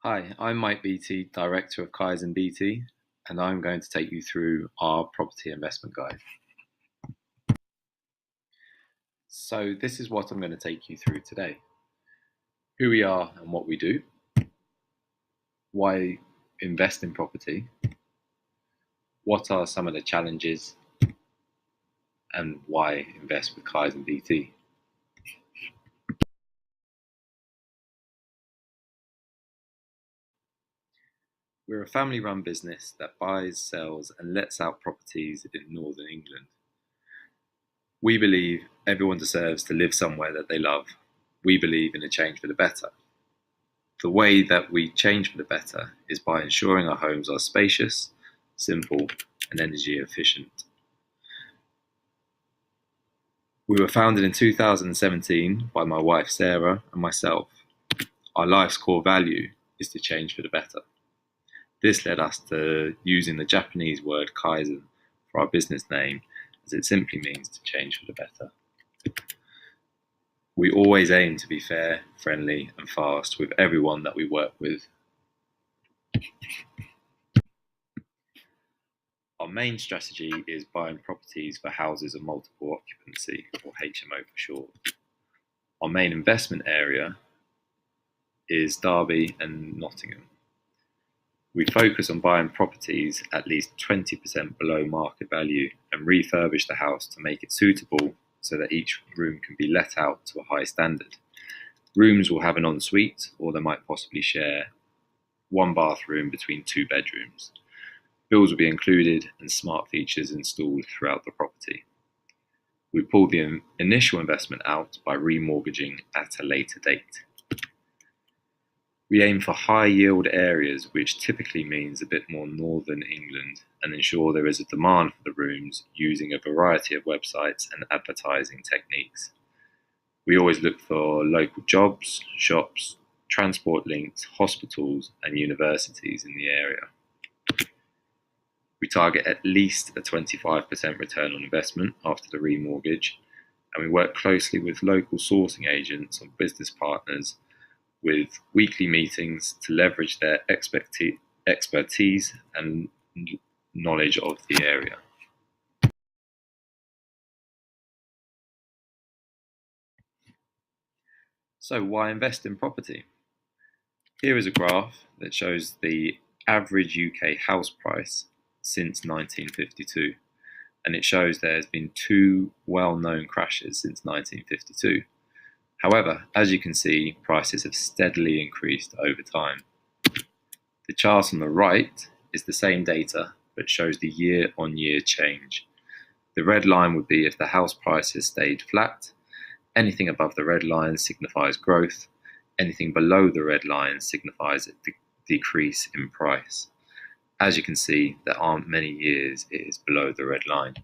Hi, I'm Mike BT, Director of Kaizen BT, and I'm going to take you through our property investment guide. So this is what I'm going to take you through today. Who we are and what we do, why invest in property, what are some of the challenges, and why invest with Kaizen BT. We're a family-run business that buys, sells, and lets out properties in Northern England. We believe everyone deserves to live somewhere that they love. We believe in a change for the better. The way that we change for the better is by ensuring our homes are spacious, simple, and energy efficient. We were founded in 2017 by my wife Sarah and myself. Our life's core value is to change for the better. This led us to using the Japanese word Kaizen for our business name, as it simply means to change for the better. We always aim to be fair, friendly, and fast with everyone that we work with. Our main strategy is buying properties for houses of multiple occupancy, or HMO for short. Our main investment area is Derby and Nottingham. We focus on buying properties at least 20% below market value and refurbish the house to make it suitable so that each room can be let out to a high standard. Rooms will have an ensuite, or they might possibly share one bathroom between two bedrooms. Bills will be included and smart features installed throughout the property. We pull the initial investment out by remortgaging at a later date. We aim for high yield areas, which typically means a bit more northern England, and ensure there is a demand for the rooms using a variety of websites and advertising techniques. We always look for local jobs, shops, transport links, hospitals and universities in the area. We target at least a 25% return on investment after the remortgage, and we work closely with local sourcing agents or business partners with weekly meetings to leverage their expertise and knowledge of the area. So why invest in property? Here is a graph that shows the average UK house price since 1952, and it shows there has been two well-known crashes since 1952. However, as you can see, prices have steadily increased over time. The chart on the right is the same data, but shows the year-on-year change. The red line would be if the house prices stayed flat. Anything above the red line signifies growth. Anything below the red line signifies a decrease in price. As you can see, there aren't many years it is below the red line.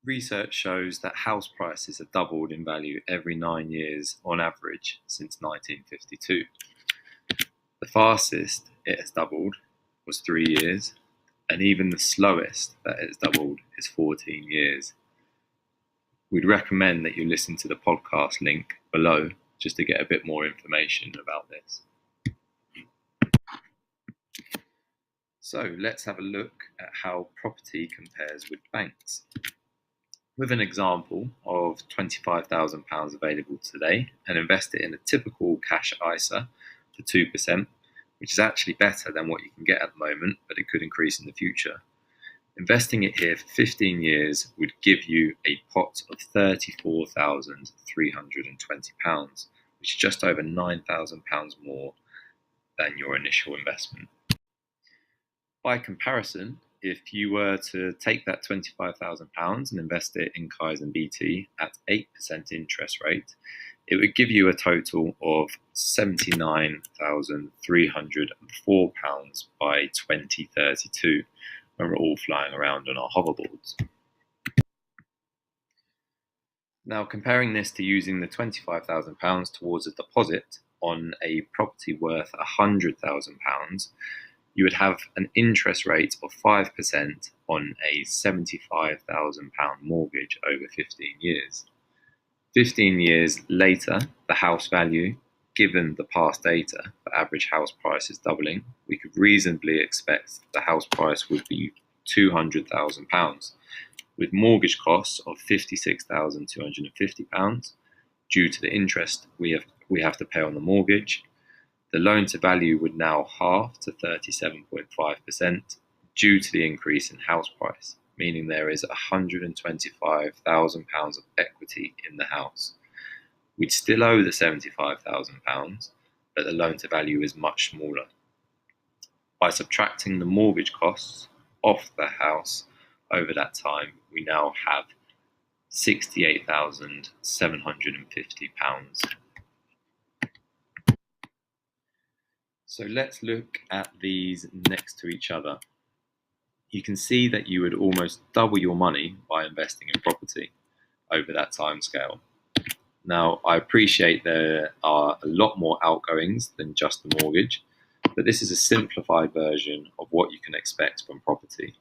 Research shows that house prices have doubled in value every 9 years on average since 1952. The fastest it has doubled was 3 years, and even the slowest that it has doubled is 14 years. We'd recommend that you listen to the podcast link below just to get a bit more information about this. So let's have a look at how property compares with banks. With an example of £25,000 available today and invest it in a typical cash ISA for 2%, which is actually better than what you can get at the moment, but it could increase in the future. Investing it here for 15 years would give you a pot of £34,320, which is just over £9,000 more than your initial investment. By comparison, if you were to take that £25,000 and invest it in Kaizen BT at 8% interest rate, it would give you a total of £79,304 by 2032 when we're all flying around on our hoverboards. Now, comparing this to using the £25,000 towards a deposit on a property worth £100,000, you would have an interest rate of 5% on a £75,000 mortgage over 15 years. 15 years later, the house value given the past data for average house prices doubling, we could reasonably expect the house price would be £200,000, with mortgage costs of £56,250 due to the interest we have to pay on the mortgage. The loan to value would now halve to 37.5% due to the increase in house price, meaning there is £125,000 of equity in the house. We'd still owe the £75,000, but the loan to value is much smaller. By subtracting the mortgage costs off the house over that time, we now have £68,750. So let's look at these next to each other. You can see that you would almost double your money by investing in property over that time scale. Now, I appreciate there are a lot more outgoings than just the mortgage, but this is a simplified version of what you can expect from property.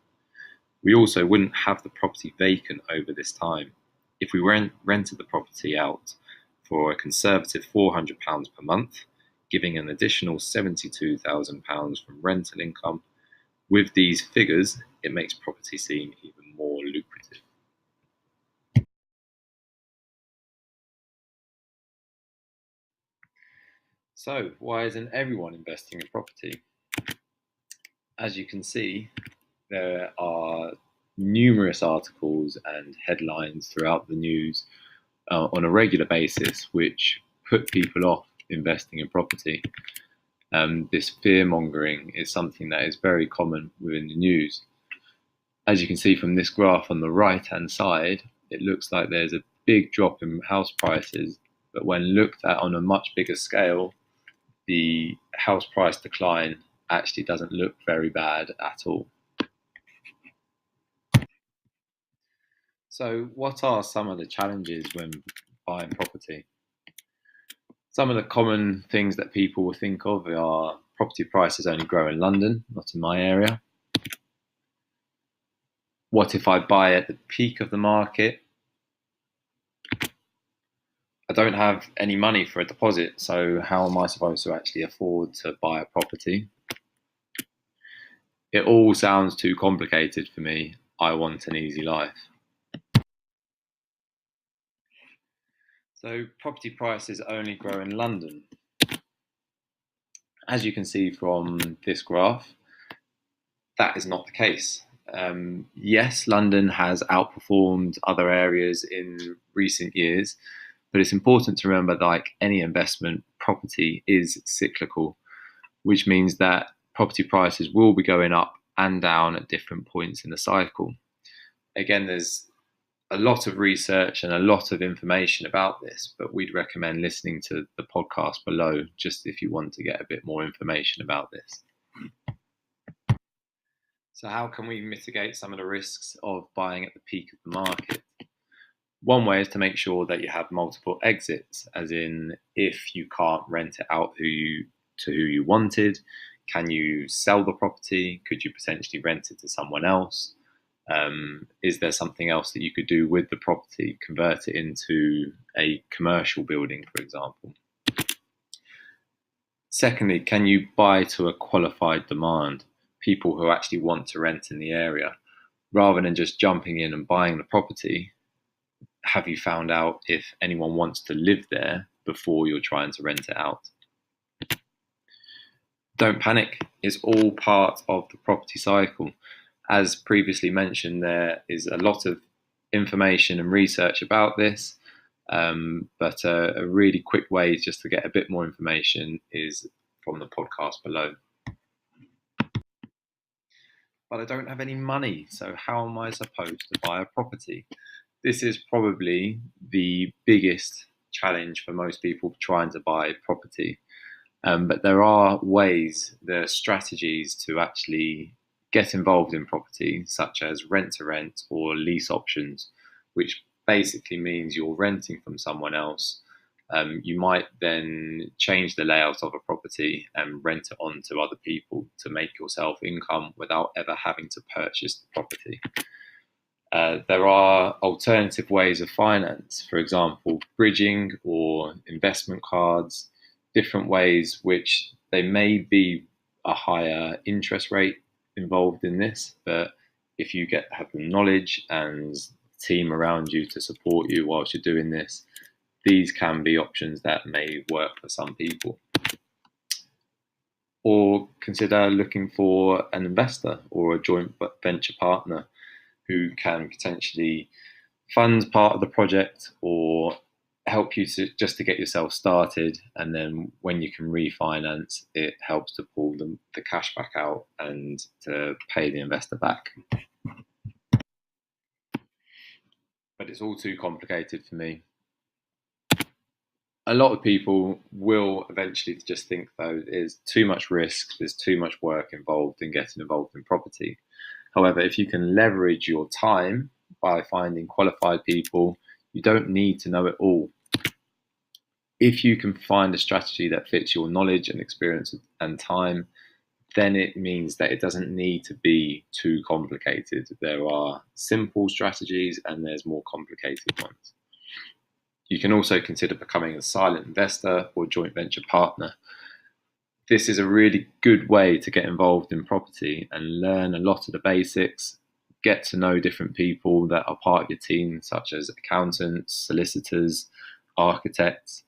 We also wouldn't have the property vacant over this time. If we rented the property out for a conservative £400 per month, giving an additional £72,000 from rental income, with these figures, it makes property seem even more lucrative. So, why isn't everyone investing in property? As you can see, there are numerous articles and headlines throughout the news on a regular basis which put people off investing in property. This fear-mongering is something that is very common within the news. As you can see from this graph on the right-hand side, it looks like there's a big drop in house prices, but when looked at on a much bigger scale, the house price decline actually doesn't look very bad at all. So what are some of the challenges when buying property? Some of the common things that people will think of are property prices only grow in London, not in my area. What if I buy at the peak of the market? I don't have any money for a deposit, so how am I supposed to actually afford to buy a property? It all sounds too complicated for me. I want an easy life. So property prices only grow in London. As you can see from this graph, that is not the case. Yes, London has outperformed other areas in recent years, but it's important to remember that, like any investment, property is cyclical, which means that property prices will be going up and down at different points in the cycle. Again, there's a lot of research and a lot of information about this, but we'd recommend listening to the podcast below just if you want to get a bit more information about this. So how can we mitigate some of the risks of buying at the peak of the market? One way is to make sure that you have multiple exits, as in if you can't rent it out to who you wanted, can you sell the property? Could you potentially rent it to someone else? Is there something else that you could do with the property, convert it into a commercial building, for example? Secondly, can you buy to a qualified demand, people who actually want to rent in the area? Rather than just jumping in and buying the property, have you found out if anyone wants to live there before you're trying to rent it out? Don't panic, it's all part of the property cycle. As previously mentioned, there is a lot of information and research about this, but a really quick way just to get a bit more information is from the podcast below. But I don't have any money, so how am I supposed to buy a property? This is probably the biggest challenge for most people trying to buy property. But there are ways, there are strategies to actually get involved in property, such as rent to rent or lease options, which basically means you're renting from someone else. You might then change the layout of a property and rent it on to other people to make yourself income without ever having to purchase the property. There are alternative ways of finance, for example, bridging or investment cards. different ways which they may be a higher interest rate involved in this, but if you have the knowledge and team around you to support you whilst you're doing this, these can be options that may work for some people. Or consider looking for an investor or a joint venture partner who can potentially fund part of the project or help you to get yourself started, and then when you can refinance, it helps to pull the cash back out and to pay the investor back. But it's all too complicated for me. A lot of people will eventually just think, though, there's too much risk, there's too much work involved in getting involved in property. However, if you can leverage your time by finding qualified people, you don't need to know it all. If you can find a strategy that fits your knowledge and experience and time, then it means that it doesn't need to be too complicated. There are simple strategies and there's more complicated ones. You can also consider becoming a silent investor or joint venture partner. This is a really good way to get involved in property and learn a lot of the basics, get to know different people that are part of your team, such as accountants, solicitors, architects,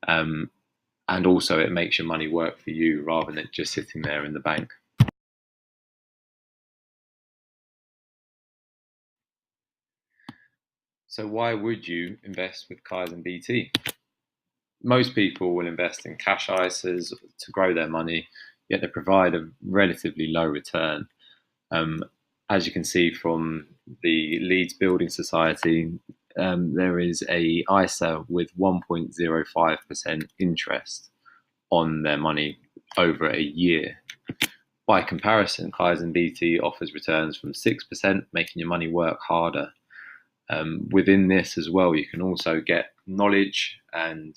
and also it makes your money work for you rather than it just sitting there in the bank. So why would you invest with Kaizen BT? Most people will invest in cash ISAs to grow their money, yet they provide a relatively low return. As you can see from the Leeds Building Society, there is a ISA with 1.05% interest on their money over a year. By comparison, Kaizen BT offers returns from 6%, making your money work harder. Within this as well, you can also get knowledge and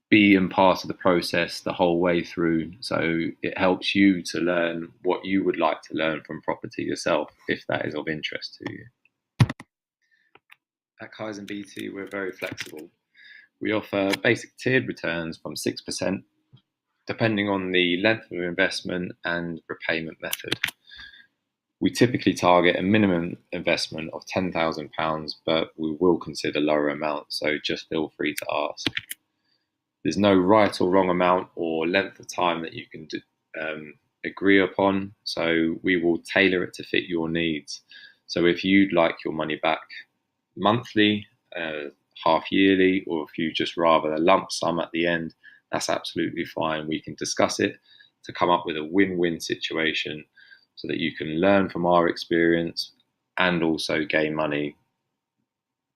be in part of the process the whole way through. So it helps you to learn what you would like to learn from property yourself, if that is of interest to you. At Kaizen BT, we're very flexible. We offer basic tiered returns from 6%, depending on the length of investment and repayment method. We typically target a minimum investment of £10,000, but we will consider lower amounts, so just feel free to ask. There's no right or wrong amount or length of time that you can agree upon, so we will tailor it to fit your needs. So if you'd like your money back monthly, half yearly, or if you just rather a lump sum at the end, that's absolutely fine. We can discuss it to come up with a win-win situation so that you can learn from our experience and also gain money,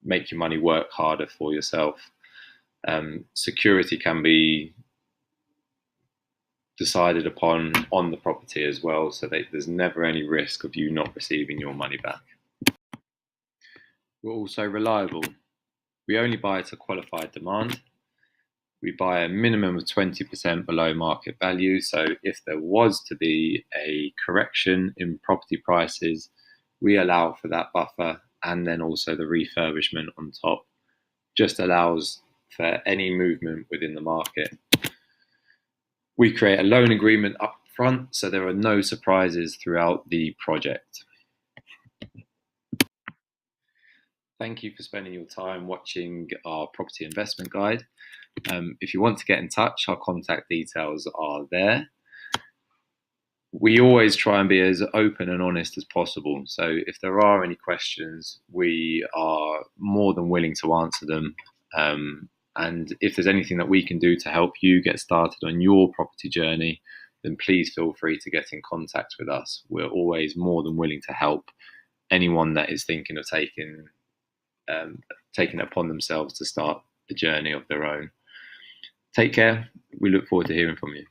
make your money work harder for yourself. Security can be decided upon on the property as well, so that there's never any risk of you not receiving your money back. We're also reliable. We only buy to qualified demand. We buy a minimum of 20% below market value, so if there was to be a correction in property prices, we allow for that buffer, and then also the refurbishment on top just allows for any movement within the market. We create a loan agreement up front, so there are no surprises throughout the project. Thank you for spending your time watching our property investment guide. If you want to get in touch, our contact details are there. We always try and be as open and honest as possible. So if there are any questions, we are more than willing to answer them. And if there's anything that we can do to help you get started on your property journey, then please feel free to get in contact with us. We're always more than willing to help anyone that is thinking of taking it upon themselves to start a journey of their own. Take care. We look forward to hearing from you.